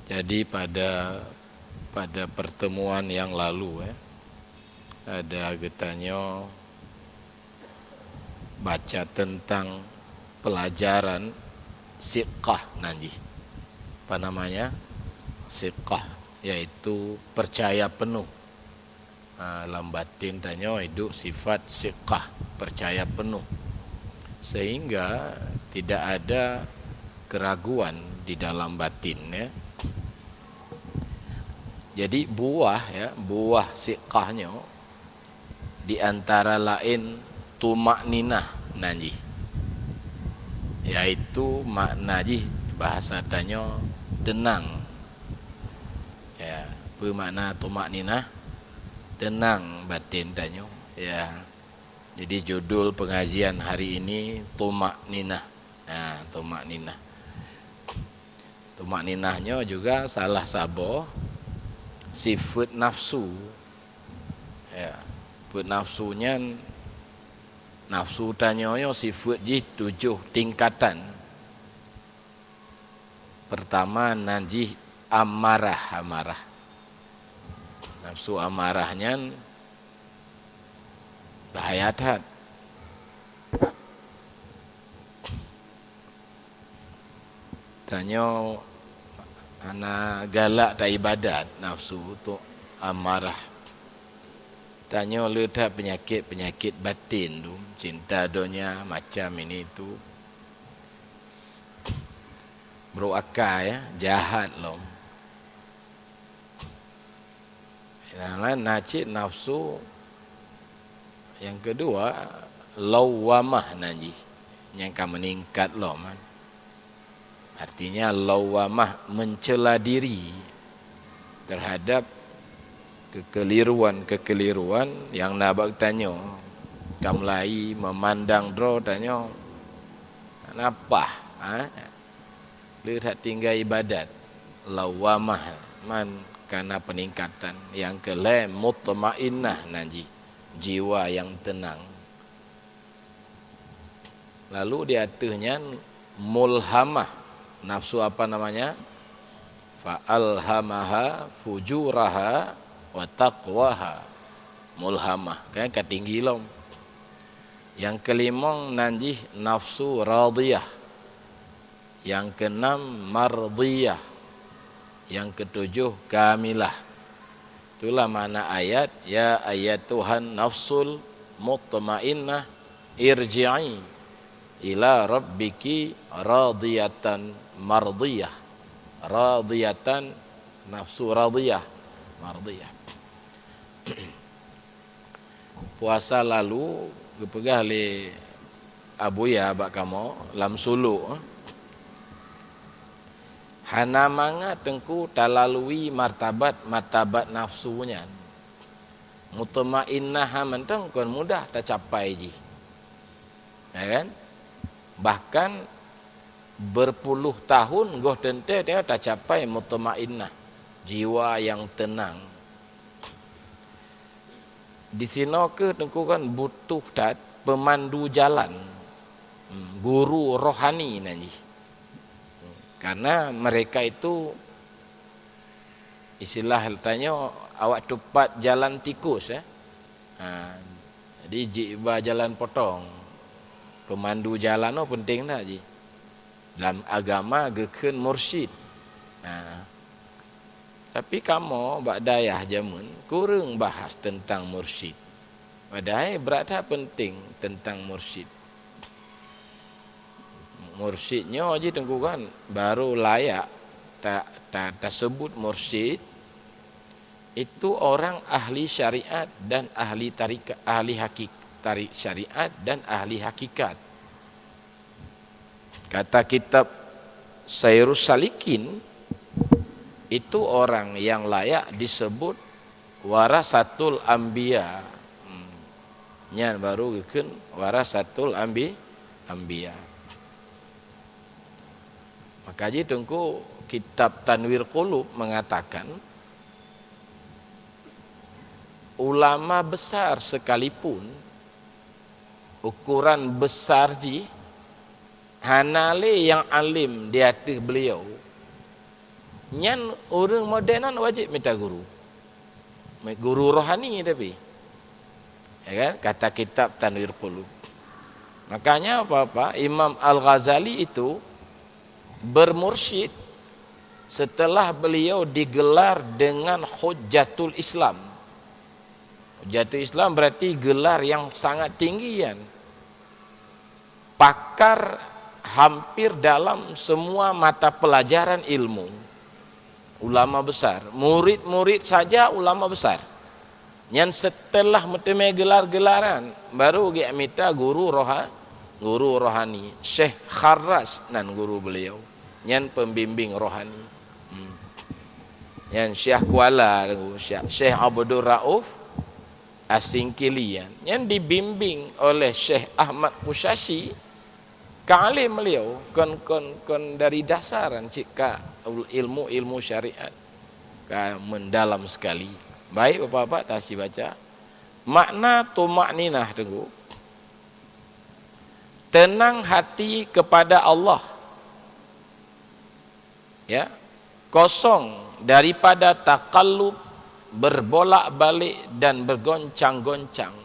Jadi pada pertemuan yang lalu ada getanya baca tentang pelajaran siqah nanti. Apa namanya? Siqah, yaitu percaya penuh. Lambatin tanya itu sifat siqah, percaya penuh. Sehingga tidak ada keraguan di dalam batin ya. Jadi buah siqahnya di antara lain tumakninah nanti, yaitu makna bahasa tanya tenang ya. Apa makna tumakninah? Tenang batin tanya ya. Jadi judul pengajian hari ini tumakninah. Nah, tumakninah. Tumakninahnya juga salah sabo sifat nafsu ya. Sifat nafsunya, nafsu tanyonya sifat 7 tingkatan. Pertama nanti amarah. Nafsu amarahnya bahaya tat. Tanyo anak galak tak ibadat nafsu tu amarah. Tanyo letak penyakit batin tu, cinta dunia macam ini tu. Berakal ya, jahat loh. Yang lain nafsu. Yang kedua lawamah nanti, yang akan meningkat loh man. Artinya lawamah mencela diri terhadap kekeliruan yang nabak tanyo. Kamlai memandang dro tanyo kenapa? Lihat tinggal ibadat. Lawamah man karena peningkatan. Yang kelima mutmainnah nanti, jiwa yang tenang. Lalu di atasnya mulhamah. Nafsu apa namanya? Fa'alhamaha fujuraha wa taqwaha. Mulhamah, kan ketinggi lom. Yang kelima nanti nafsu radiyah. Yang keenam mardiyah. Yang ketujuh kamilah. Itulah makna ayat ya ayat Tuhan nafsul mutmainnah irji'i ila rabbiki radiyatan mardiyah. Radiyatan, nafsu radiyah, mardiyah. Puasa lalu kepegah le abuya bak kamu lam suluk. Hana manga tengku talalui martabat nafsunya. Mutmainnah mentang kon mudah tak capai ji. Ya kan? Bahkan berpuluh tahun goh tente dia tak capai mutmainnah, jiwa yang tenang. Di sini ke tengku kan butuh dat pemandu jalan, guru rohani nanti. Karena mereka itu istilah tanya awak tupat jalan tikus jadi jiwa jalan potong. Pemandu jalan penting tak ji. Dalam agama geken mursyid. Tapi kamu bak dayah jamun kurang bahas tentang mursyid. Padahal berada penting tentang mursyid. Mursyidnya aja tengku kan baru layak tak sebut mursyid itu orang ahli syariat dan ahli tarikat, ahli tarik syariat dan ahli hakikat. Kata kitab Sairus Salikin itu orang yang layak disebut warasatul anbiya. Nya baru geken warasatul anbiya. Maka jadi tengku kitab Tanwir Qulub mengatakan ulama besar sekalipun ukuran besar ji hanale yang alim di atas beliau Nyan orang modernan wajib minta guru. Guru rohani tapi. Ya kan? Kata kitab Tanwir Qulub. Makanya apa-apa Imam Al-Ghazali itu bermursyid setelah beliau digelar dengan Hujjatul Islam. Hujjatul Islam berarti gelar yang sangat tinggi kan. Pakar hampir dalam semua mata pelajaran ilmu. Ulama besar, murid-murid saja ulama besar. Yang setelah meteme gelar-gelaran baru dia minta guru rohani. Syekh Kharras nan guru beliau. Yang pembimbing rohani. Yang Syekh Kuala, Syekh Abdul Rauf As-Singkilian yang dibimbing oleh Syekh Ahmad Qushashi. Kali beliau kon dari dasaran cika ilmu syariat mendalam sekali. Baik Bapak-bapak tasih baca. Makna tumakninah tunggu. Tenang hati kepada Allah. Ya. Kosong daripada takallub, berbolak-balik dan bergoncang-goncang.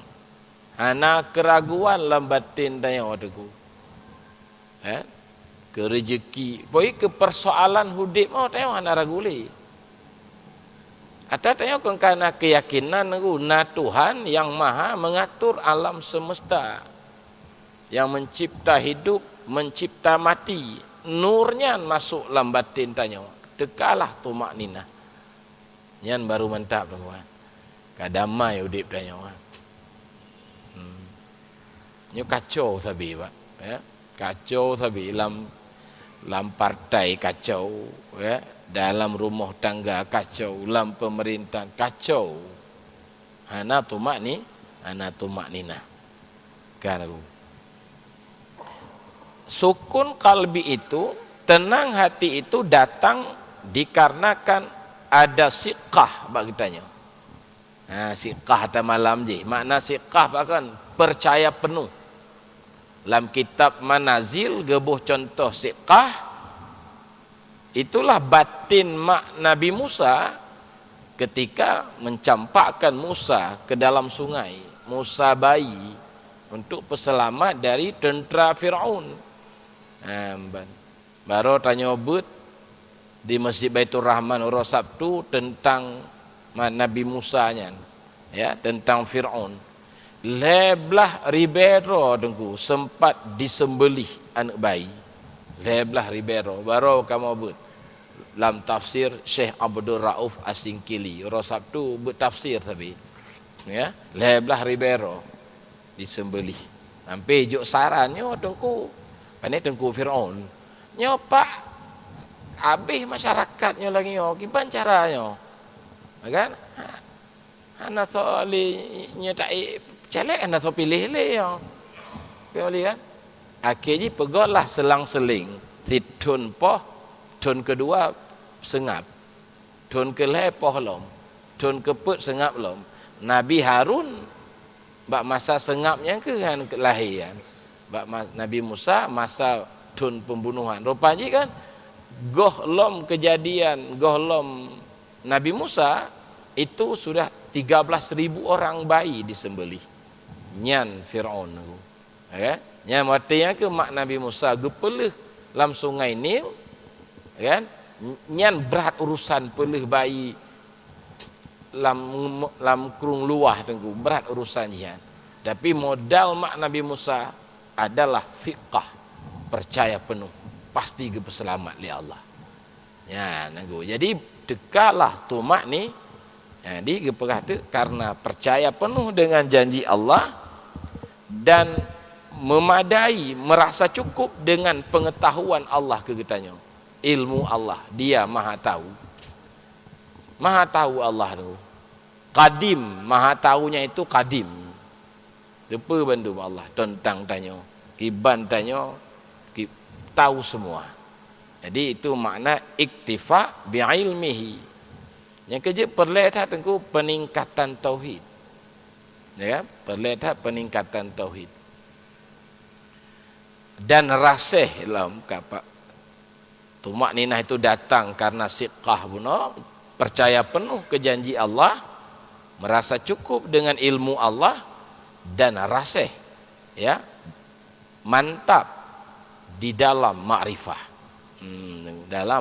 Hana keraguan lambatin daya tunggu. Ke rezeki, boy ke persoalan hidup mau tengok hana raguli. Ada tengok kerana keyakinan na Tuhan yang maha mengatur alam semesta, yang mencipta hidup, mencipta mati, nurnya masuk dalam batin tanya, dekalah tumakninah. Nyan baru mantap tuan. Kadamai hidup tanya. Nyo kacau sabi pak, ya. Kacau sabi dalam partai kacau, ya. Dalam rumah tangga kacau, dalam pemerintahan kacau. Hana tumakninah. Kan aku. Sukun kalbi itu, tenang hati itu datang dikarenakan ada siqah bagi tanya. Siqah ada malam je. Makna siqah bahkan percaya penuh. Dalam kitab Manazil gebuh contoh siqah. Itulah batin mak Nabi Musa ketika mencampakkan Musa ke dalam sungai. Musa bayi untuk peselamat dari tentera Fir'aun. Baru tanya but di Masjid Baitur Rahman urus Sabtu tentang Nabi Musa nya, ya, tentang Fir'aun. Leblah Ribeiro dengku sempat disembelih anak bayi. Leblah Ribeiro baru kamu but dalam tafsir Syekh Abdul Rauf As-Singkili urus Sabtu bertafsir tapi, ya, leblah Ribeiro disembelih. Sampai juk sarannya dengku pane dengku Fir'aun. Nyo pak habis masyarakatnya lagi yo gimana caranya? Kan? Ana soali nyetai celek ana so pilih le yo. Pilih kan? Akhirnya pegotlah selang-seling. Tidun poh, tun kedua sengap. Tun kelai poh lom. Tun keput sengap lom. Nabi Harun bak masa sengapnya ke kan kelahiran. Bak Nabi Musa masa tun pembunuhan. Rupanya kan gohlom kejadian gohlom Nabi Musa itu sudah 13.000 orang bayi disembelih. Nyan Fir'aun aku. Ya, nya artinya ke mak Nabi Musa gepeleh dalam sungai Nil, kan? Nyan berat urusan peleh bayi lam kurung luah tengku berat urusannya. Tapi modal mak Nabi Musa adalah fiqah, percaya penuh pasti selamat li Allah. Ya, nanggu. Jadi dekalah tumak ni. Jadi karena percaya penuh dengan janji Allah dan memadai, merasa cukup dengan pengetahuan Allah kegetanya. Ilmu Allah, dia maha tahu. Maha tahu Allah tu. Qadim, maha tahunya itu qadim. Lupa bantu Allah tentang tanya. Kiban tanya, tahu semua. Jadi itu makna iktifa bi'ilmihi. Yang kerja perlihat tengku peningkatan tauhid. Ya, perlihat peningkatan tauhid. Dan rasih dalam kapak Tumak ninah itu datang karena siqah buno, percaya penuh ke janji Allah, merasa cukup dengan ilmu Allah, dan rasih, ya, mantap di dalam ma'rifah. Dalam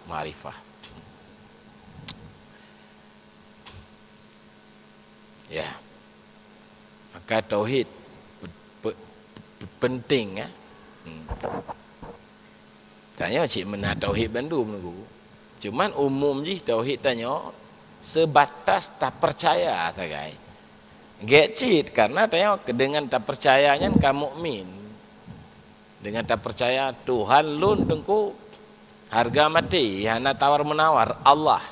ma'rifah. Ya. Maka tauhid penting, ya. Tanya cik mana tauhid Bandung nunggu. Cuman umum je tauhid tanya sebatas tak percaya sagai. Get cit karena tanya dengan tak percayanya kamu mukmin. Dengan tak percaya Tuhan lun tengku harga mati, hana tawar menawar Allah.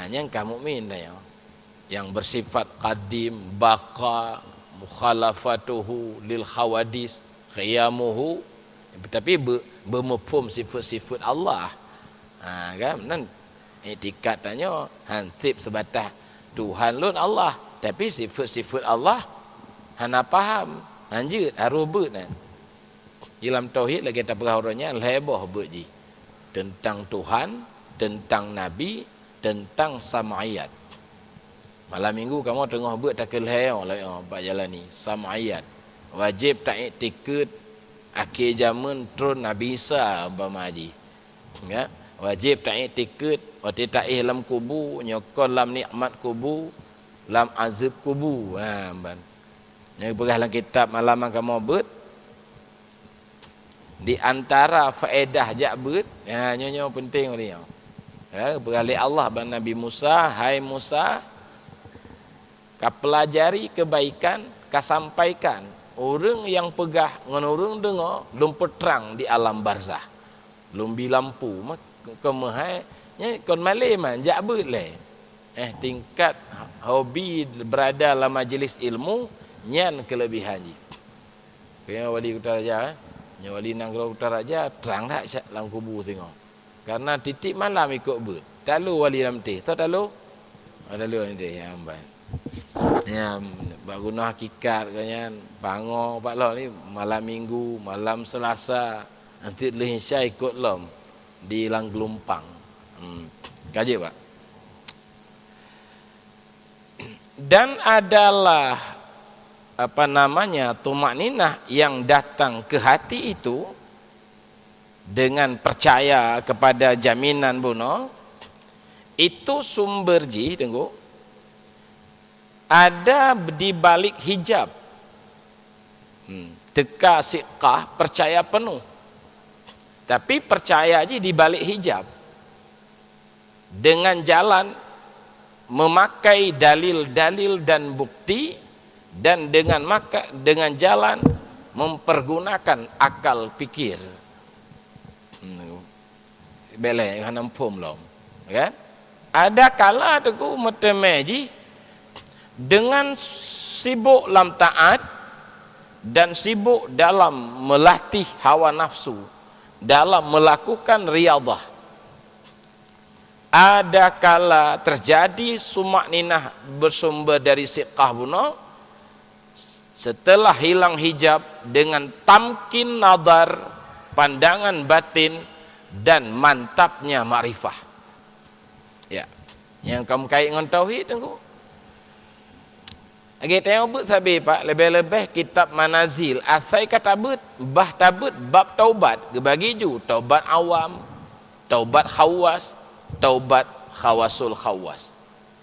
Yang kamu mukmin tanya. Yang bersifat qadim, baqa, mukhalafatuhu lil khawadis, khiyamuhu, tapi bermefhum sifat-sifat Allah. Kan nan etikat tanya hansip sebatas Tuhan lun Allah, tapi sifat-sifat Allah hana faham, lanjut harus ber kan. Dalam tauhid lagi tak perharanya lebih berji tentang Tuhan, tentang Nabi, tentang sam'iyat. Malam minggu kamu tengah buat tak kelihau lah pak jalan ni sam'iyat. Wajib tak iktikad akhir zaman turun Nabi Isa umpama haji. Ya, wajib tak iktikad waktu tak dalam kubur, nyokon lam nikmat kubur, lam azab kubur. Ban. Yang berah dalam kitab malaman kamu buat di antara faedah jak buat, nyonya penting ni. Ya, beralih Allah ban Nabi Musa, hai Musa, ka pelajari kebaikan, ka sampaikan orang yang pegah ngan orang dengar lum peterang di alam barzah. Lum bi lampu mak kemahai nya kon malai man jak beut le. Tingkat hobi berada dalam majlis ilmu nyan kelebihan ji. Kaya wali Utaraja, nya wali Nanggro Utaraja terang dak dalam kubur tengok. Karena titik malam ikut beut. Talu wali lamtih, tahu talu? Talu ni ya amban. Ya, baguna hakikat kanyan bango pak lo ni malam minggu, malam Selasa, nanti leh Isya ikut lom di lang gelumpang. Kaji pak. Dan adalah apa namanya tumak ninah yang datang ke hati itu dengan percaya kepada jaminan buno itu sumber ji tengok ada di balik hijab. Teka siqah percaya penuh. Tapi percaya je di balik hijab. Dengan jalan memakai dalil-dalil dan bukti, dan dengan jalan mempergunakan akal pikir. Belai hanam pom lom. Kan? Ada kala tu ku metemeji dengan sibuk dalam taat dan sibuk dalam melatih hawa nafsu, dalam melakukan riyadhah. Ada kala terjadi sumak ninah bersumber dari siqah buno setelah hilang hijab dengan tamkin nazar, pandangan batin, dan mantapnya ma'rifah. Ya, yang kamu kait dengan tauhid tengok. Lagi tengok but sabi pak, lebih-lebih kitab manazil asai kata but bah tabut bab taubat gebagi ju taubat awam, taubat khawas, taubat khawasul khawas.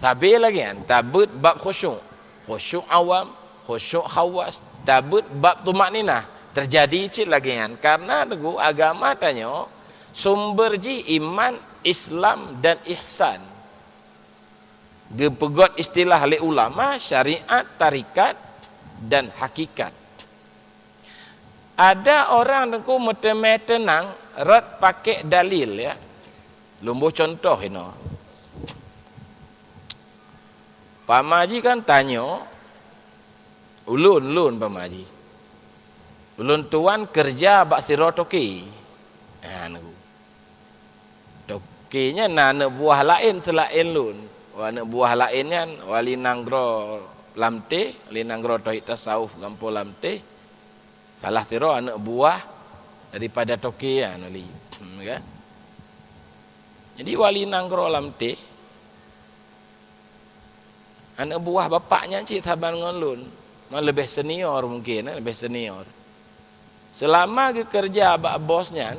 Sabi lagi kan tabut bab khusyuk, khusyuk awam, khusyuk khawas, tabut bab tumak ninah. Terjadi cik lagi kan karena teguh agama tanya sumber ji iman, Islam dan ihsan. Gepegot istilah oleh ulama, syariat, tarikat dan hakikat. Ada orang tengku meteme tenang rat pakai dalil ya. Lumbuh contoh ini. Pamaji kan tanya ulun pamaji. Ulun tuan kerja bak siro toki. Tokinya nak buah lain selain lun. Anak buah lainnya wali Nanggro lamte, wali Nanggro tauhid tasawuf gampo lamte. Salah tiro anak buah daripada toki ya nali. Kan? Jadi wali nangkro lam teh anak buah bapaknya cik saban ngelun, lebih senior mungkin, lebih senior. Selama ke kerja abak bosnya,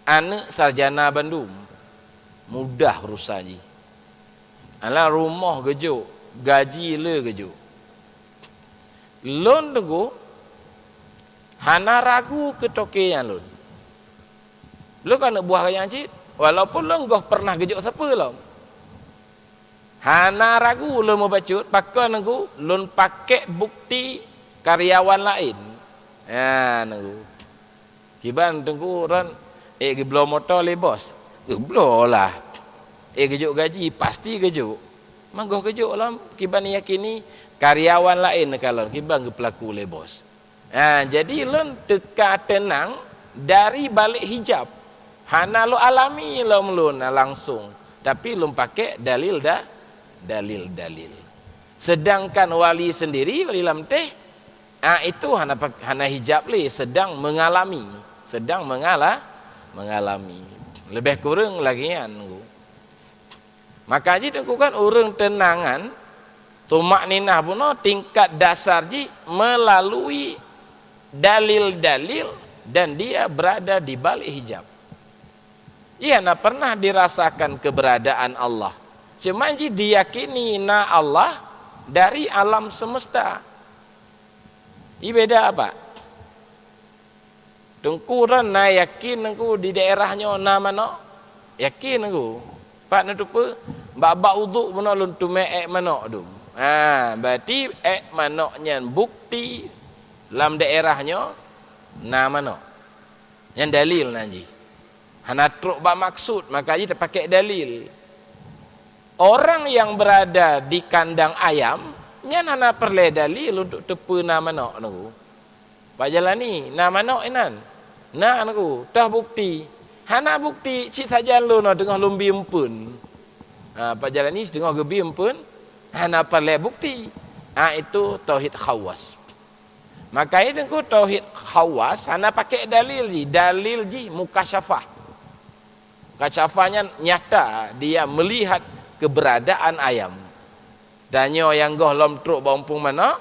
anak sarjana Bandung, mudah urusannya. Alah rumah gejuk, gaji le gejuk. Lon tunggu, hana ragu ke tokean lon. Lo kan buah yang cik, walaupun lo enggak pernah gejuk siapa lo. Hana ragu lo mau bacut, pakai nunggu, lon pakai bukti karyawan lain. Ya nunggu. Kiban tunggu ran, belum motor le bos. Belum lah. Gejuk gaji pasti gejuk. Manggoh gejuk lah. Kiban yakini karyawan lain kalau kiban ke pelaku le bos. Jadi lon teka tenang dari balik hijab. Hana lo alami lo melun langsung. Tapi lo pakai dalil dalil. Sedangkan wali sendiri wali lam teh itu hana hijab le sedang mengalami, mengalami. Lebih kurang lagi kan. Maka ji kan orang tenangan tumak ninah puno tingkat dasar ji melalui dalil-dalil dan dia berada di balik hijab. Ia nak pernah dirasakan keberadaan Allah. Cuma ji diyakini na Allah dari alam semesta. Ini beda apa? Tengkuran na yakin aku di daerahnya na mana? Yakin aku. Pak natupa bab uduk pun lun tume manok tu. Berarti manoknya bukti dalam daerahnya na manok. Yang dalil nanti. Hana truk bab maksud maka dia pakai dalil. Orang yang berada di kandang ayam nyan hana perle dalil untuk tepu na manok tu. Pak jalani na manok inan. Na aku tah bukti. Hana bukti cik saja lu no tengah lumbi empun. Pak jalan ni tengah gebi empun. Hana perle bukti. Itu tauhid khawas. Maka itu tauhid khawas hana pakai dalil ji. Dalil ji mukasyafah. Mukasyafahnya nyata dia melihat keberadaan ayam. Danyo yang goh lom truk baumpung mana?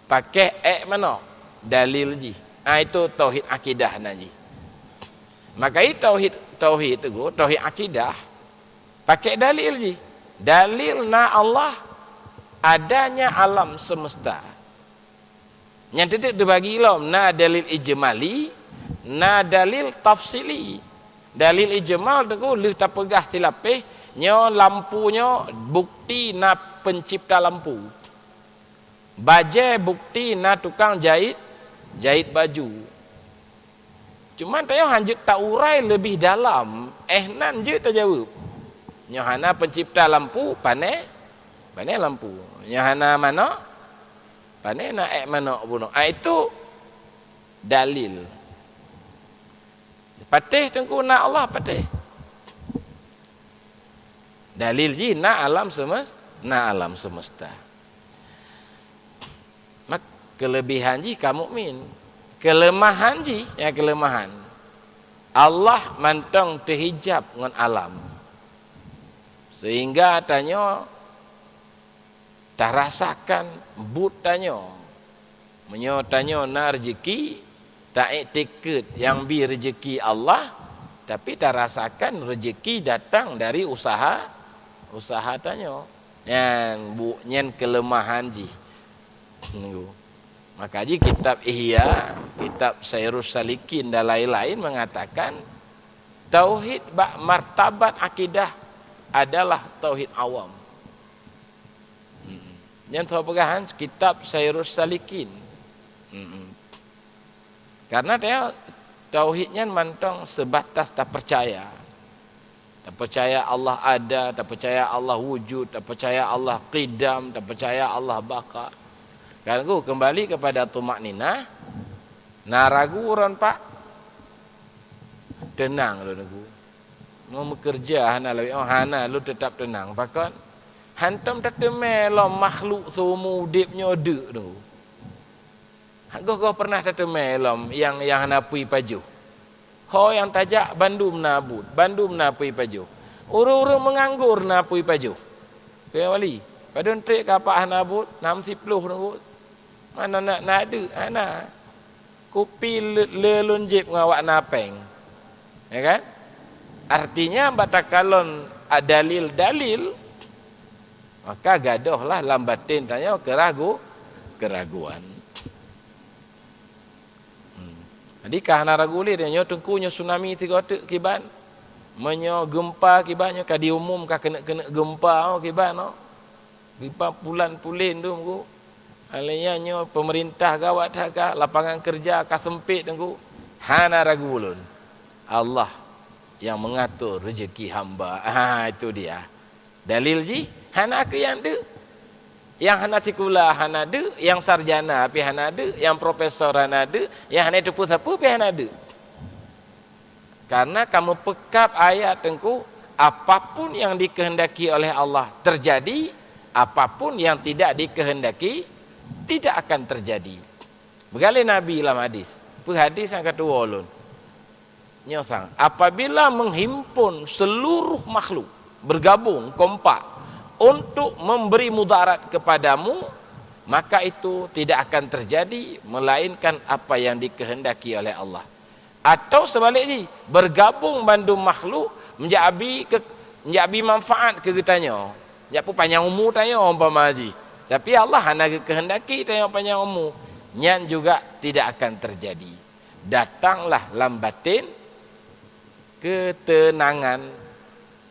Pakai mana? Dalil ji. Itu tauhid akidah nanti. Maka itu tauhid akidah pakai dalil je. Dalil na Allah adanya alam semesta. Yang tidak dibagi lom na dalil ijmali, na dalil tafsili. Dalil ijmal tu lu tak pegah silapeh nyo lampunya bukti na pencipta lampu. Baje bukti na tukang jahit baju. Cuma tayo hanjut tak urai lebih dalam. Nan je tak jawab. Nyohana pencipta lampu, pane lampu. Nyohana mana? Pane na mana pun. Itu dalil. Patih tengku na Allah patih. Dalil ji na alam semesta. Mak kelebihan ji kamu mukmin. Kelemahan ji, kelemahan. Allah mantong terhijab dengan alam. Sehingga tanya tak rasakan but tanya. Tanya na rezeki tak iktikad yang bi rezeki Allah tapi tak rasakan rezeki datang dari usaha tanya. Yang kelemahan ji. Maka ji kitab Ihya, kitab Sairus Salikin dan lain-lain mengatakan tauhid martabat akidah adalah tauhid awam. Yang tahu pegahan kitab Sairus Salikin. Karena dia tauhidnya mantong sebatas tak percaya. Tak percaya Allah ada, tak percaya Allah wujud, tak percaya Allah qidam, tak percaya Allah baqa. Kan aku kembali kepada tumak ninah. Nah ragu orang pak. Tenang lu aku. Mau bekerja hana lawi hana lu tetap tenang pakon. Hantam tateme lo makhluk semua dipnya de tu. Kau pernah tateme lo yang hana pui paju. Ho yang tajak bandum nabut, bandum napui paju. Uru-uru menganggur napui paju. Kaya wali. Padahal trik kapak nabut, 60 nabut. Mana nak ada, ana. Kopi lelunjip ngawak napeng. Ya kan? Artinya batakalon dalil-dalil, maka gadohlah lambatin tanya keraguan. Jadi kahana ragulir nyo tengkunya tsunami tiga otak kiban. Menyo gempa kibannya ka diumum ka kena gempa kiban no. Gempa pulan-pulin tu ku. Alanya nyo pemerintah gawat ka lapangan kerja ka sempit tu. Hana ragulun. Allah yang mengatur rezeki hamba. Itu dia. Dalil ji hana ke yang de. Yang hana sekolah hana ada, yang sarjana pi hana ada, yang profesor hana ada, yang hana tepu sapu pi hana ada. Karena kamu pekap ayat tengku, apapun yang dikehendaki oleh Allah terjadi, apapun yang tidak dikehendaki tidak akan terjadi. Begali Nabi dalam hadis. Hadis yang kedua ulun. Nyosang, apabila menghimpun seluruh makhluk bergabung kompak untuk memberi mudarat kepadamu, maka itu tidak akan terjadi melainkan apa yang dikehendaki oleh Allah. Atau sebaliknya, bergabung bandung makhluk menjadi manfaat ke kitanya. Japu panjang umur tanya umpama haji. Tapi Allah hanya kehendaki tanya panjang umur. Nyan juga tidak akan terjadi. Datanglah lambatin ketenangan,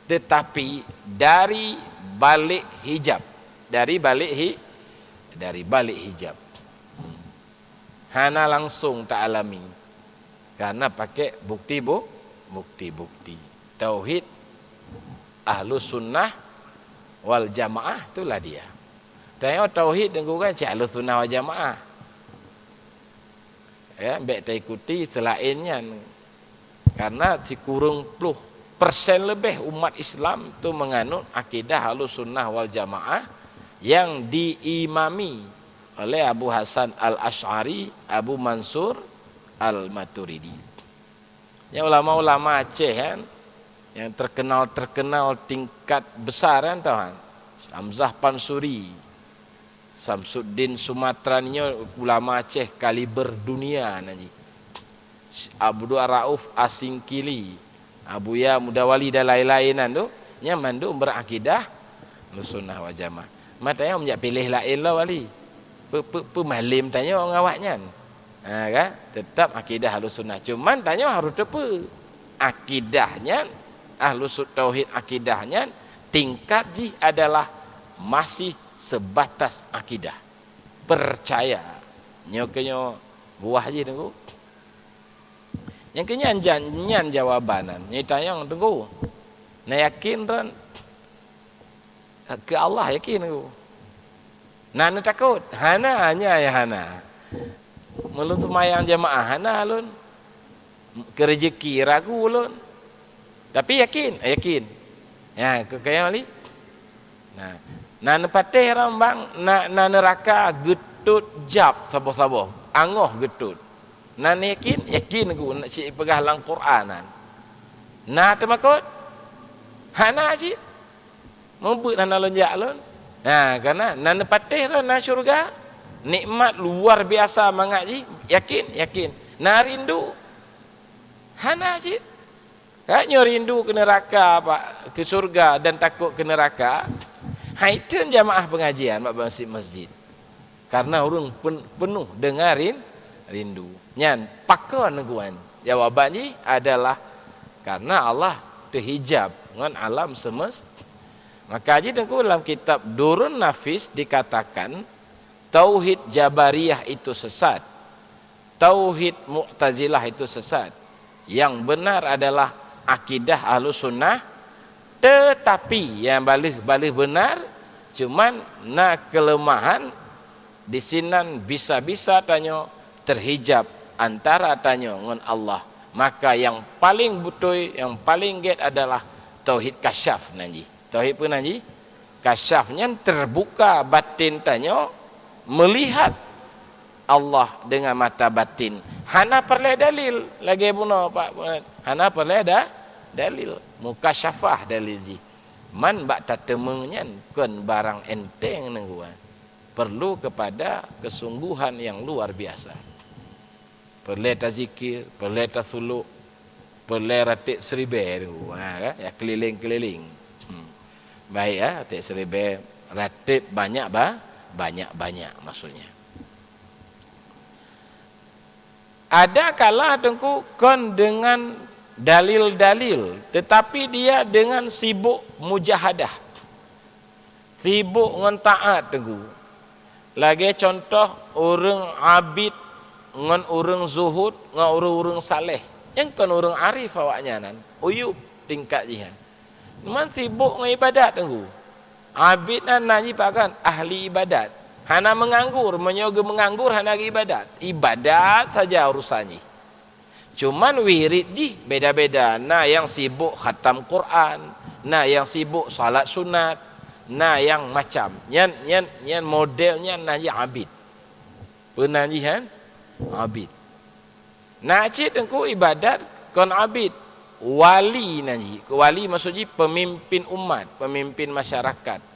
tetapi dari balik hijab, dari balik hijab. Hana langsung tak alami karena pakai bukti. Tauhid Ahlus Sunnah wal Jamaah itulah dia. Tanya tauhid dengan kan si Ahlus Sunnah wal Jamaah. Ya, mbek tak ikuti selainnya karena si kurung pluh persen lebih umat Islam itu menganut akidah Ahlus Sunnah wal Jamaah yang diimami oleh Abu Hasan Al-Asy'ari, Abu Mansur Al-Maturidi. Ya ulama-ulama Aceh kan, yang terkenal tingkat besar kan tahan. Hamzah Pansuri, Samsuddin Sumatrannya ulama Aceh kaliber dunia nanti. Abdul Rauf Asingkili, Abuya Mudawali dan lain-lainan tu nya mandu berakidah Sunnah wal Jamaah. Matanya menjak pilih lain lah wali. Pemalim tanya orang awaknya. Kan? Tetap akidah Ahlus Sunnah. Cuman tanya harus tepe. Akidahnya Ahlus Tauhid akidahnya tingkat ji adalah masih sebatas akidah. Percaya. Nyokenyo buah je tunggu. Yang kenyan jawabanan. Ni tanya orang tunggu. Nak yakin kan? Ke Allah yakin aku. Nak takut? Hana hanya ya hana. Mulun semayang jamaah hana lun. Kerejeki ragu lun. Tapi yakin, yakin. Ya, kaya mali. Nah, nepatih rambang na neraka getut jap sabo-sabo. Angoh getut. Nah yakin aku nak cik pegah lang Quranan. Nah temakut. Hana cik. Membut hana lonjak lon. Nah karena nan patih lah na syurga. Nikmat luar biasa mangat ji. Yakin. Nah rindu. Hana cik. Kayaknya rindu ke neraka pak, ke surga dan takut ke neraka. Haiten jamaah pengajian mak masjid. Karena orang penuh dengarin rindu. Nyan pakar neguan. Jawabannya adalah karena Allah terhijab dengan alam semesta. Maka aja tengku dalam kitab Durun Nafis dikatakan tauhid Jabariyah itu sesat. Tauhid Mu'tazilah itu sesat. Yang benar adalah akidah Ahlus Sunnah, tetapi yang balik benar cuman nak kelemahan di sinan bisa-bisa tanya terhijab antara tanya dengan Allah. Maka yang paling betul, yang paling get adalah tauhid kasyaf nanti. Tauhid pun nanti kasyafnya terbuka batin tanya melihat Allah dengan mata batin. Hana perlu dalil lagi buno Pak. Hana perlu ada dalil. Mukasyafah dalil ji. Man bak tatemengnyan kun barang enteng nengguan. Perlu kepada kesungguhan yang luar biasa. Perlu tazikir, perlu tasuluk, perlu ratik seribe tu. Ya keliling-keliling. Baik ya, ratik seribe, ratik banyak maksudnya. Ada kala tengku kon dengan dalil-dalil, tetapi dia dengan sibuk mujahadah, sibuk ngan taat tengku. Lagi contoh orang abid ngan orang zuhud ngan orang saleh, yang kon orang arif awaknya nan, uyub tingkat jihan. Man sibuk ngan ibadat tengku. Abid nan naji pakan ahli ibadat. Hana menganggur, menyoga menganggur hana ibadat. Ibadat saja urusannya. Cuman wirid di beda-beda. Nah yang sibuk khatam Quran, nah yang sibuk salat sunat, nah yang macam. Nyan modelnya naji abid. Penajihan abid. Nah cik tengku ibadat kon abid. Wali naji. Wali maksudnya pemimpin umat, pemimpin masyarakat.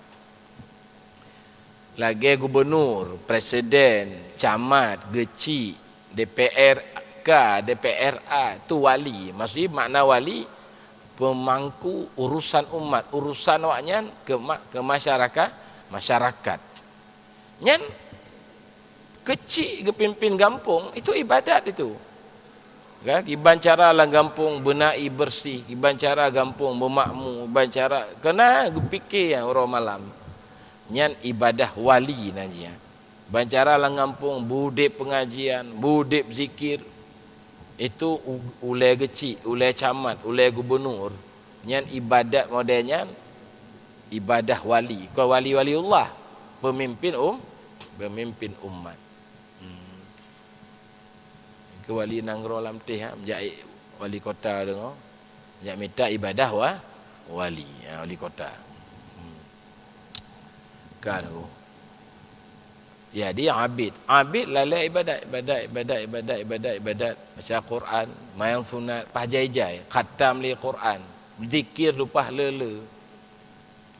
Lagi gubernur, presiden, camat, geci, DPRK, DPRA, itu wali. Maksudnya makna wali, pemangku urusan umat, urusan waknya ke masyarakat. Nyan kecil ke pimpin gampung, itu ibadat itu. Iban cara lah gampung benai bersih, iban cara gampung bermakmur, iban cara, kena fikir yang orang malam. Nyan ibadah wali najia. Bancara langampung budip pengajian, budip zikir. Itu ulai kecil, ulai camat, ulai gubernur. Nyan ibadat modelnya ibadah wali. Kau wali-waliullah, pemimpin umat. Ke wali nanggro lam teh menjadi wali kota dengo. Jak minta ibadah wali, wali kota. Kan ya dia abid lalai ibadat baca Quran, mayang sunat, pahjai-jai, khatam li Quran, zikir lupah lele.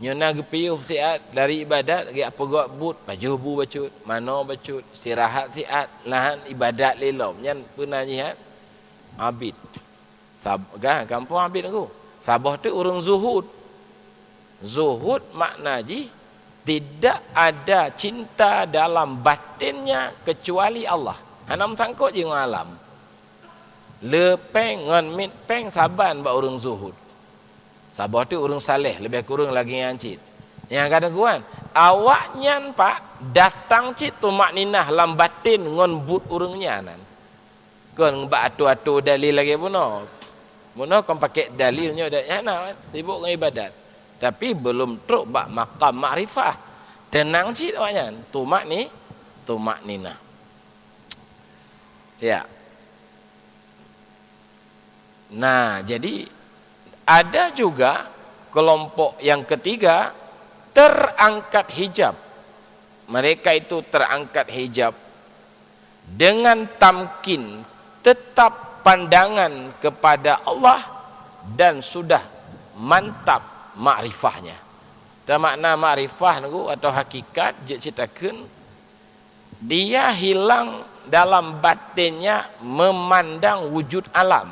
Nyona gepiyuh siat dari ibadat gi apa gak but, baju bu bacut, mano bacut, istirahat siat, lahan ibadat lelom. Nyan penanyihat abid. Kampung abid aku. Sabah tu urang zuhud. Zuhud makna ji tidak ada cinta dalam batinnya kecuali Allah. Hanam sangkut je dengan alam. Lepeng ngan mit peng saban ba urang zuhud. Sabah tu urang saleh, lebih kurang lagi yang cit. Yang kadang kuan, awaknya pak datang cit tu makninah lam batin ngan but urangnya nan. Kon ba atu-atu dalil lagi buno. Buno kon pakai dalilnya dak nyana sibuk dengan ibadat. Tapi belum truk bak maqam makrifah. Tenang cik awaknya. Tumak nina. Ya. Nah, jadi ada juga kelompok yang ketiga terangkat hijab. Mereka itu terangkat hijab dengan tamkin, tetap pandangan kepada Allah dan sudah mantap makrifahnya. Dan makna makrifah atau hakikat je ceritakan dia hilang dalam batinnya memandang wujud alam.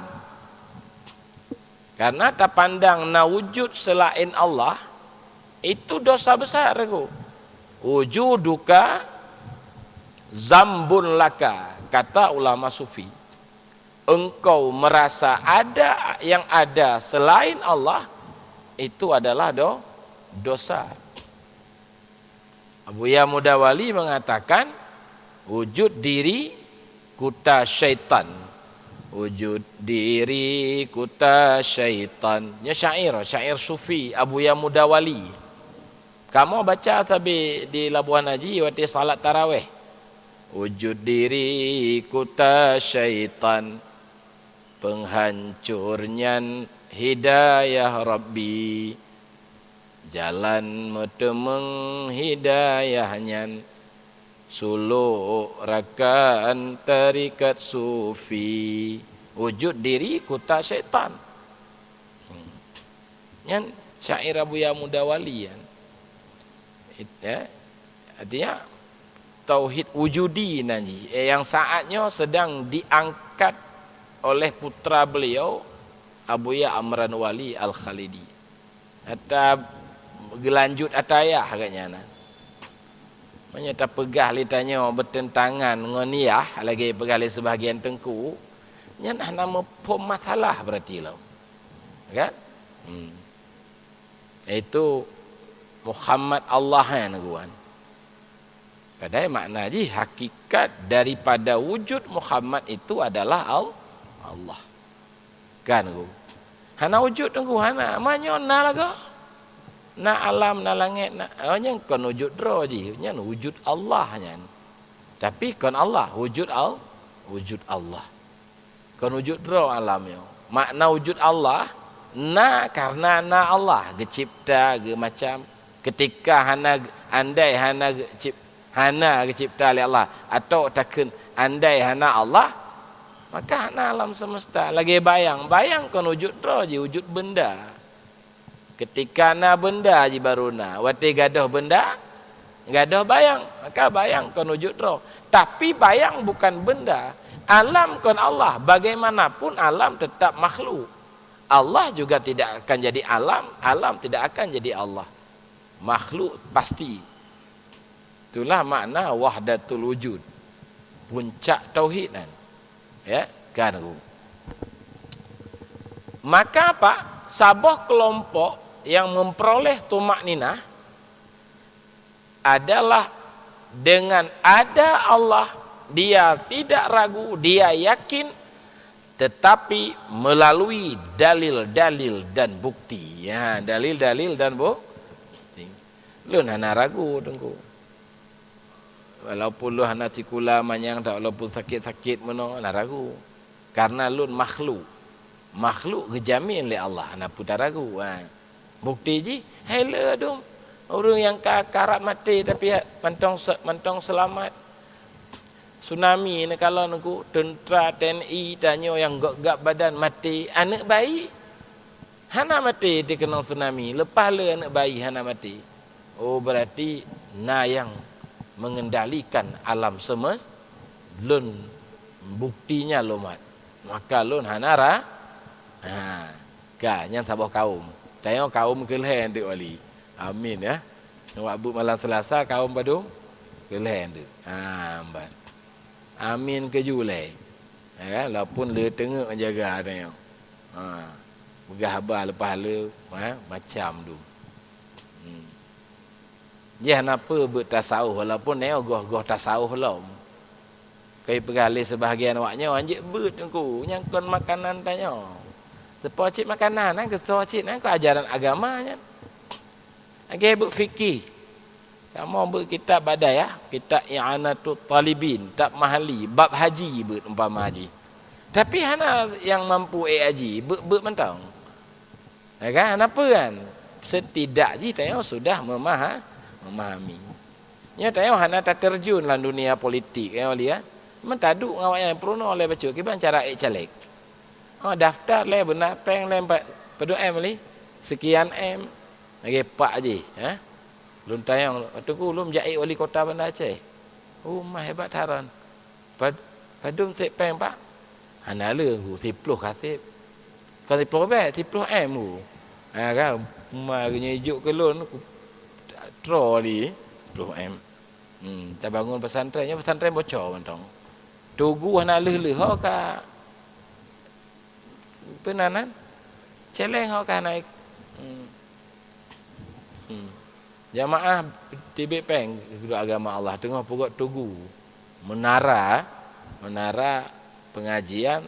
Karena tak pandang na wujud selain Allah itu dosa besar aku. Wujuduka zambun laka, kata ulama sufi. Engkau merasa ada yang ada selain Allah itu adalah dosa. Abu Ya Mudawali mengatakan wujud diri kuta syaitan. Wujud diri kuta syaitan. Ini syair sufi Abu Ya Mudawali. Kamu baca sabi di Labuan Haji waktu salat tarawih. Wujud diri kuta syaitan, penghancurnya hidayah Rabbi, jalan metemeng hidayahnya, suluk rakan tarikat sufi, wujud diri kuta syaitan. Yang syair Abuya Mudawali kan. Artinya tauhid wujudi nanti yang saatnya sedang diangkat oleh putra beliau Abuya Amran Wali Al-Khalidi. Atau gelanjut ataya agaknya nah. Menyata pegah litanya bertentangan ngoniyah lagi pegah sebahagian tengku. Nya nama pom masalah berarti lah. Kan? Itu Muhammad Allah yang naguan. Padahal makna ji hakikat daripada wujud Muhammad itu adalah Allah. Kan ku. Hana wujud tunggu hana manyo na laga. Na alam na langit na nya kon wujud ro ji, nya wujud Allah nya. Tapi kon Allah wujud wujud Allah. Kon wujud ro alamnya. Makna wujud Allah na karena na Allah gecipta ge macam ketika hana andai hana gecipta oleh Allah atau takkan andai hana Allah maka hana alam semesta lagi bayang kon wujud roh je wujud benda ketika na benda je baru na wati gadoh benda gadoh bayang maka bayang kon wujud roh tapi bayang bukan benda alam kon Allah bagaimanapun alam tetap makhluk Allah juga tidak akan jadi alam tidak akan jadi Allah makhluk pasti. Itulah makna wahdatul wujud. Puncak tauhid kan. Ya, kan. Maka apa? Sabah kelompok yang memperoleh tumak ninah adalah dengan ada Allah, dia tidak ragu, dia yakin, tetapi melalui dalil-dalil dan bukti. Ya, dalil-dalil dan bukti. Lu hana ragu tengku. Walaupun lu hana cikula manyang tak walaupun sakit-sakit meno hana ragu. Karena lu makhluk. Makhluk gejamin oleh Allah hana putar ragu. Bukti ji, hele dong. Orang yang karat mati tapi mantong selamat. Tsunami ni kalau nunggu tentera TNI tanya yang gak badan mati anak bayi. Hana mati dikena tsunami. Lepas le anak bayi hana mati. Oh berarti na yang mengendalikan alam semesta lun buktinya lomat maka lun hanara kan yang sabah kaum tayang kaum kelhen dik wali amin ya waktu malam Selasa kaum badung kelhen dik amban amin ke julai ya walaupun le tengok jaga tayang begah habar lepas le macam tu. Dia kenapa bertasawuf walaupun dia goh tasawuf lah. Kai pergali sebahagian waknya anjik bertengku nyangkon makanan tanya. Sepo cik makanan ke so cik ke ajaran agamanya. Age bu fikih. Kamu bu kitab badai ya, kitab i'anatut talibin, tak mahali, bab haji ber umpama haji. Tapi hana yang mampu haji ber mentang. Ya kan? Kenapa kan? Setidaknya tanya sudah memahami. Nya tayo hana tak terjun dalam dunia politik ya lihat. Men taduk ngawaknya perono oleh baca kiban cara caleg. Daftar le benar peng le pedu M li. Sekian M. Lagi pak je, Lun tayang tunggu lum jai wali kota Bandar Aceh. Oh mah hebat haran. Padum sek peng pak. Hana le 10 kasih. Kalau 10 be 10 M tu. Kan mah nyejuk ke lun tro ni 10 M. Tak bangun pesantrennya pesantren bocor mentong. Tugu hana leh-leh ho ka penanan. Celeng ho ka naik. Jamaah tibik peng kedua agama Allah tengah pokok tugu menara pengajian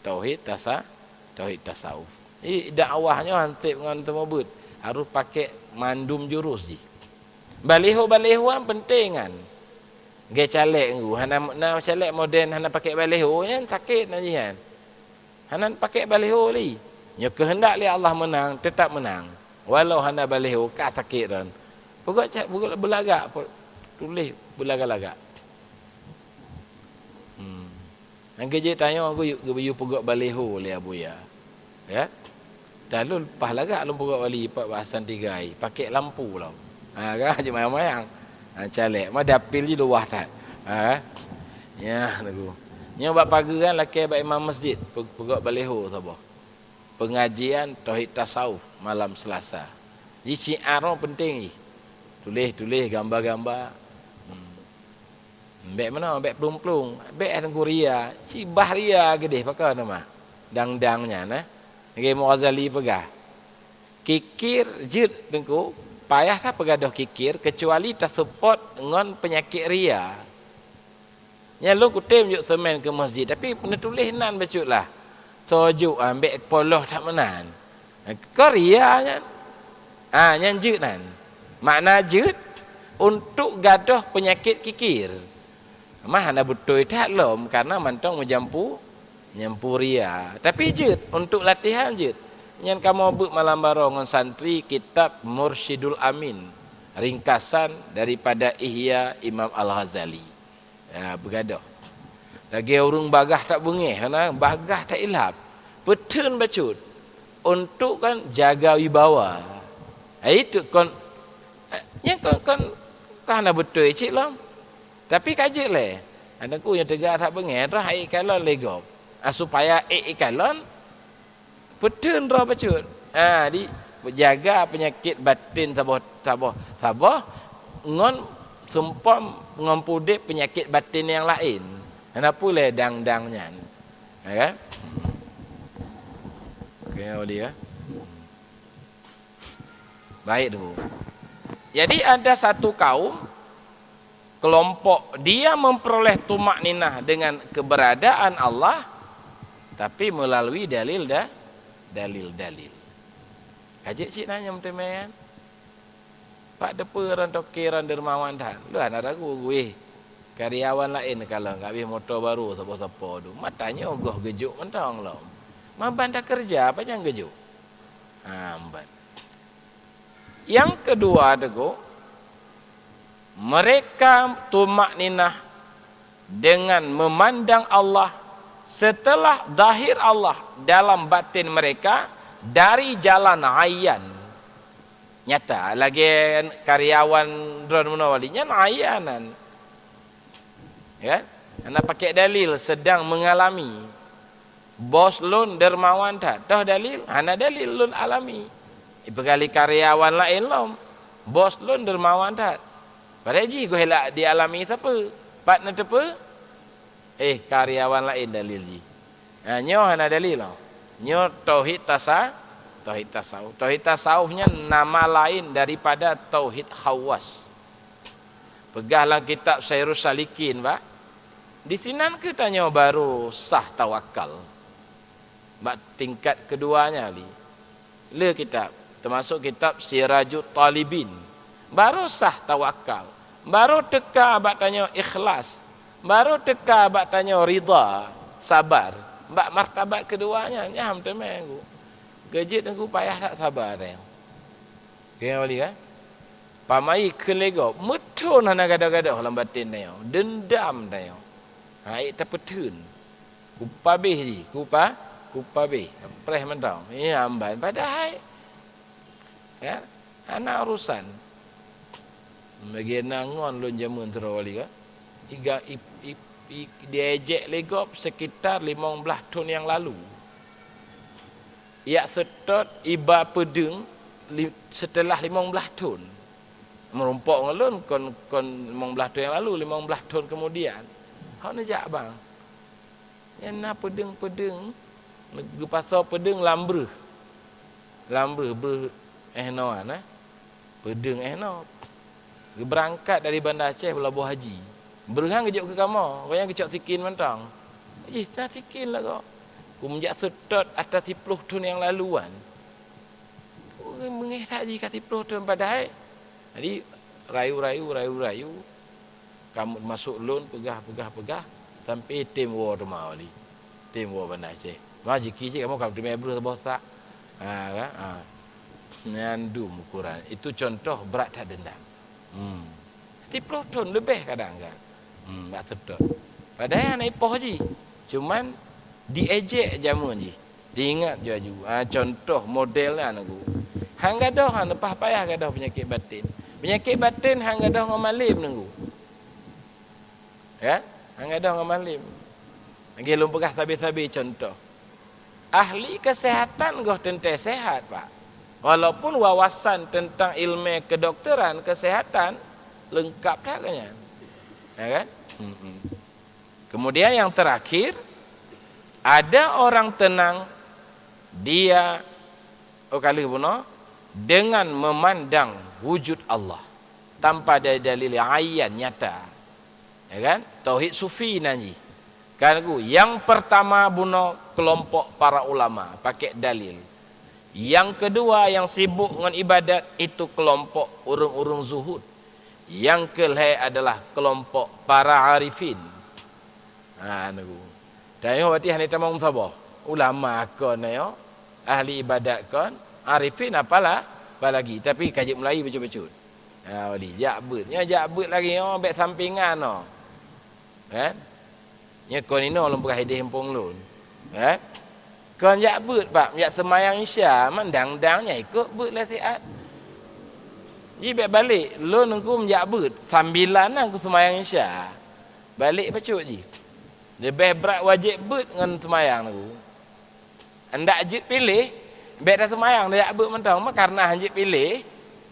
tauhid tasawuf. Dakwahnya hansip ngan temobut harus pakai mandum jurus ji. Baliho-balihoan penting kan. Ge caleg nggu hana caleg moden hana pakai baliho yang sakit nanti kan. Hana pakai baliho li. Nya kehendak li Allah menang tetap menang. Walau hana baliho ka sakit ran. Pokok belagak tulis belagak-lagak. Ang kerja tanya aku you pegak baleho le abuya. Ya. Dan lu lepas lagak lu pegak bali pak bahasan 3 hari. Pakai lampu lah. Ha kan je mayang-mayang. Ha calek. Ma dapil je luah tak. Ha. Ya tu. Nya buat pagi kan laki bab imam masjid pegak baleho sabah. Pengajian tauhid tasawuf malam Selasa. Ji syiar penting ni. Tulis gambar-gambar. Bek mana? Bek pelung-pelung. Bek tengku ria. Cibah ria gedeh pakai nama. Dang-dangnya nah. Ngai Mu'azali pegah. Kikir jid tengku. Payah tak pegadah kikir kecuali tak support dengan penyakit ria. Nya lu kutim juk semen ke masjid tapi pernah tulis nan bacut lah. Sojuk ambek poloh tak menan. Kau ria nya. Nyan jid nan. Makna jid untuk gadah penyakit kikir. Mah anda betul tak lom karena mantong menjampu nyampu ria. Tapi jid untuk latihan jid. Yang kamu buat malam barong dengan santri kitab Mursyidul Amin. Ringkasan daripada Ihya Imam Al-Ghazali. Ya, begadah. Lagi orang bagah tak bengih, karena bagah tak ilham. Betul bacut. Untuk kan jaga wibawa. Itu kon yang kon kana betul cik lam. Tapi kaji le. Anakku yang tegak tak bengih dah ai kalon legop. Supaya kalon betul dah bacut. Di jaga penyakit batin sabah ngon sumpam ngompudip penyakit batin yang lain. Kenapa le dang-dangnya? Ya kan? Okey dia. Baik tu. Jadi ada satu kaum kelompok dia memperoleh tumak ninah dengan keberadaan Allah tapi melalui dalil. Kajik cik nanya teman. Pak depa ran tokiran dermawan dah. Lu ana ragu gue. Karyawan lain kalau enggak habis motor baru siapa-siapa tu. Matanya ogah gejuk mentang lah. Maban dah kerja apa yang gejuk. Amban. Yang kedua teguh mereka tumak ninah dengan memandang Allah setelah zahir Allah dalam batin mereka dari jalan ayan. Nyata lagi karyawan Drone Munawalinya ayanan. Ya, anda pakai dalil sedang mengalami. Bos lun dermawan tak? Dah dalil, anda dalil lun alami. Berkali karyawan lain lom. Bos lun dermawan tak? Pada ji gue helak dialami siapa? Partner tepa? Karyawan lain dalil ji. Nyoh ana dalil lah. Nyoh tauhid tasawuf. Tauhid tasawufnya nama lain daripada tauhid khawas. Pegahlah kitab Syairus Salikin, Pak. Di sinan kita nyoh baru sah tawakal. Bak tingkat keduanya li. Le kitab termasuk kitab Sirajut Talibin. Baru sah tawakal. Baru teka abak tanya ikhlas. Baru teka abak tanya ridha, sabar. Mbak martabat keduanya nyam temen aku. Gejit aku payah tak sabar dia. Kaya wali kan? Pamai kelego mutun hana gadah-gadah dalam batin dia. Dendam dia. Hai terpetun. Kupabih ji, kupabih. Preh mentang. Ya amban padahal. Ya, ana urusan. Bagi nangon lun jamun terawali kan. Diejek legop sekitar 15 tahun yang lalu. Ya setot iba pedeng setelah 15 tahun. Merumpok ngelun kon 15 tahun yang lalu, 15 tahun kemudian. Kau nejak bang. Yang na pedeng. Pasal pedeng lambreh. Ber noan pedeng no. Berangkat dari Bandar Aceh Pelabuh Haji. Berhang kejok ke kamu. Kau yang kecok sikin mentang. Nak sikin lah kau. Aku menjak setot atas 10 tahun yang laluan. Aku mengeh tak je kat 10 tahun padahal. Jadi rayu. Kamu masuk lun pegah. Sampai tim war rumah wali. Tim war Bandar Aceh. Majiki cik kamu kamu member bosak. Kan? Nyandum ukuran. Itu contoh berat tak dendam. 10 tahun lebih kadang kan. Tak sedap. Padahal anak ipoh je. Cuman diejek jamu ji. Diingat ju. Contoh modelnya nagu. Hang gadoh hang lepas payah gadoh penyakit batin. Penyakit batin hang gadoh ngamalim nunggu. Ya, hang gadoh ngamalim. Lagi lumpukah tabi-tabi contoh. Ahli kesehatan goh tentang sehat, Pak. Walaupun wawasan tentang ilmu kedokteran, kesehatan lengkap tak kanya. Ya kan? Kemudian yang terakhir, ada orang tenang dia kali bunuh dengan memandang wujud Allah tanpa ada dalil ayan nyata. Ya kan? Tauhid sufi nanti. Kan yang pertama bunuh kelompok para ulama pakai dalil. Yang kedua yang sibuk dengan ibadat itu kelompok urung-urung zuhud. Yang kelihatan adalah kelompok para arifin. Nagu. Dan yo berarti hani tamang sabah. Ulama kon yo, ahli ibadat kon, arifin apalah apalagi tapi kaji Melayu betul-betul. Wadi jakbut lagi yo bek sampingan no. Kan? Nya kon ino lom berah hidih hempung lun. Kan? Kon jakbut pak, jak semayang Isya mendang-dangnya ikut but lah siat. Ji bek balik lun engku menjakbut sambilan aku semayang Isya. Balik pacut ji. Lebih berat wajib but dengan semayang aku. Hendak jid pilih, bek dah semayang dah jakbut mentang, karena hanjit pilih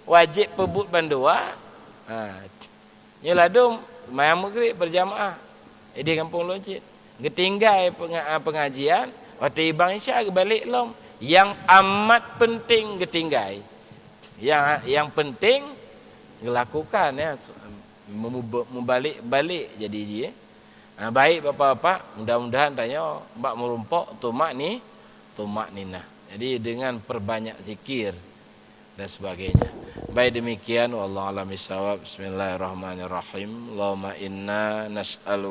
wajib pebut bandua. Nyalah dom semayang maghrib berjamaah. Di kampung Loncit. Ketinggal pengajian, waktu ibang Isya balik lom. Yang amat penting ketinggal. Yang penting dilakukan ya, membalik jadi dia. Baik bapak-bapak, mudah-mudahan tanya mbak merumpok tumak nina. Jadi dengan perbanyak zikir dan sebagainya. Baik demikian wallahu a'lam bishawab. Bismillahirrahmanirrahim. Allahumma inna nas'aluka